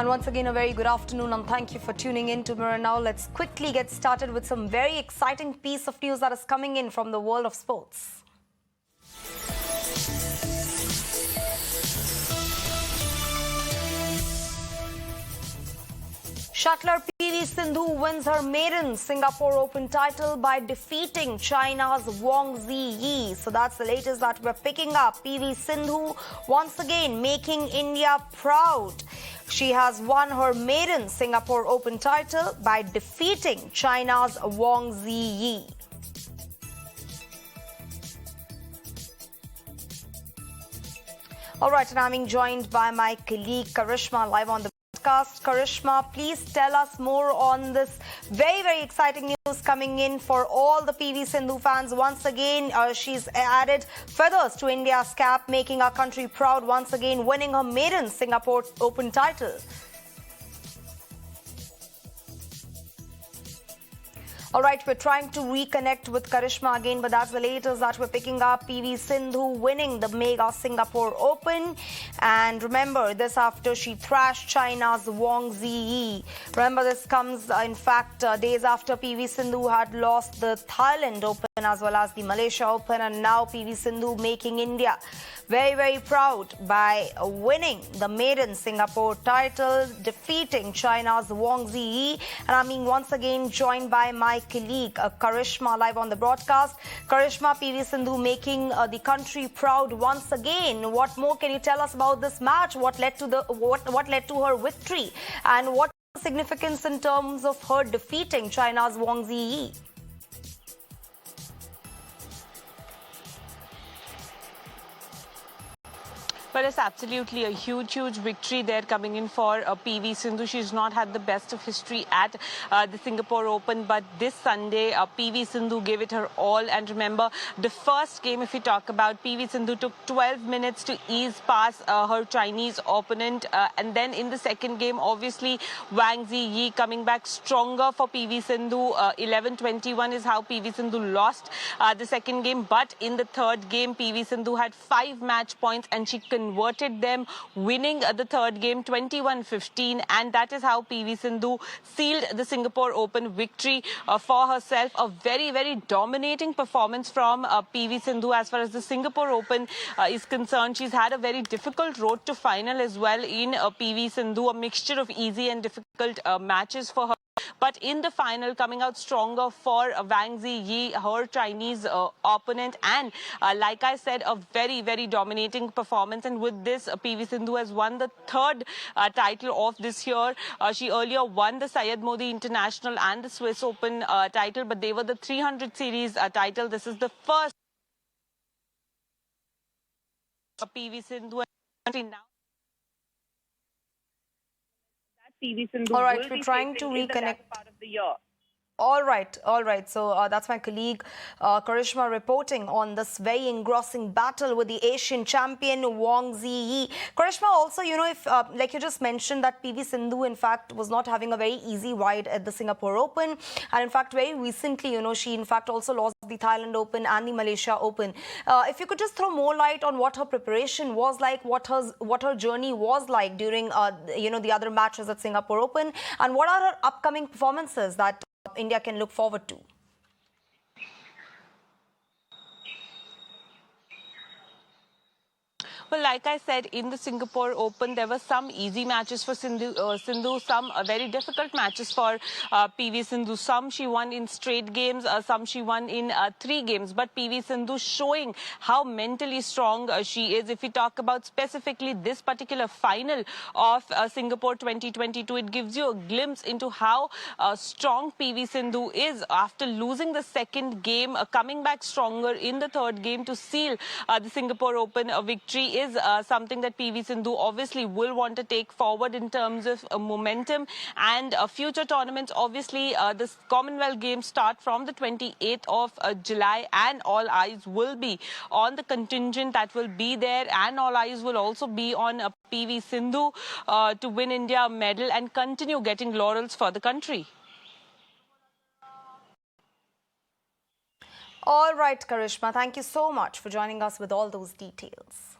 And once again, a very good afternoon and thank you for tuning in to Mirror Now. Let's quickly get started with some very exciting piece of news that is coming in from the world of sports. Shuttler PV Sindhu wins her maiden Singapore Open title by defeating China's Wang Zhi Yi. So that's the latest that we're picking up. PV Sindhu once again making India proud. She has won her maiden Singapore Open title by defeating China's Wang Zhi Yi. All right, and I'm being joined by my colleague Karishma live on the Karishma, please tell us more on this very exciting news coming in for all the PV Sindhu fans. Once again, she's added feathers to India's cap, making our country proud, once again winning her maiden Singapore Open title. All right, we're trying to reconnect with Karishma again, but that's the latest that we're picking up. PV Sindhu winning the mega Singapore Open. And remember, this after she thrashed China's Wang Zhi Yi. Remember, this comes, in fact, days after PV Sindhu had lost the Thailand Open as well as the Malaysia Open. And now PV Sindhu making India very proud by winning the maiden Singapore title, defeating China's Wang Zhi Yi. And I'm being once again joined by my colleague Karishma live on the broadcast. Karishma, PV Sindhu making the country proud once again. What more can you tell us about this match? What led to what led to her victory, and what significance in terms of her defeating China's Wang Zhi Yi? But it's absolutely a huge victory there coming in for PV Sindhu. She's not had the best of history at the Singapore Open, but this Sunday, PV Sindhu gave it her all. And remember, the first game, if we talk about, PV Sindhu took 12 minutes to ease past her Chinese opponent. And then in the second game, obviously, Wang Zhi Yi coming back stronger for PV Sindhu. 11-21 is how PV Sindhu lost the second game. But in the third game, PV Sindhu had 5 match points and she converted them, winning the third game 21-15, and that is how PV Sindhu sealed the Singapore Open victory for herself. A very dominating performance from PV Sindhu as far as the Singapore Open is concerned. She's had a very difficult road to final as well in PV Sindhu, a mixture of easy and difficult matches for her. But in the final, coming out stronger for Wang Zhi Yi, her Chinese opponent. And like I said, a very dominating performance. And with this, PV Sindhu has won the third title of this year. She earlier won the Syed Modi International and the Swiss Open title, but they were the 300 series title. This is the first PV Sindhu now. PV Sindhu. All right, we're trying to reconnect. Part of the year. All right. So that's my colleague Karishma reporting on this very engrossing battle with the Asian champion Wang Zhi Yi. Karishma, also, if like you just mentioned that PV Sindhu, in fact, was not having a very easy ride at the Singapore Open, and in fact, very recently, she in fact also lost the Thailand Open and the Malaysia Open. If you could just throw more light on what her preparation was like, what her journey was like during the other matches at Singapore Open, and what are her upcoming performances that India can look forward to? Well, like I said, in the Singapore Open, there were some easy matches for Sindhu, some very difficult matches for PV Sindhu. Some she won in straight games, some she won in 3 games. But PV Sindhu showing how mentally strong she is. If we talk about specifically this particular final of Singapore 2022, it gives you a glimpse into how strong PV Sindhu is after losing the second game, coming back stronger in the third game to seal the Singapore Open victory is something that PV Sindhu obviously will want to take forward in terms of momentum and future tournaments. Obviously, the Commonwealth Games start from the 28th of July, and all eyes will be on the contingent that will be there, and all eyes will also be on PV Sindhu to win India a medal and continue getting laurels for the country. All right, Karishma, thank you so much for joining us with all those details.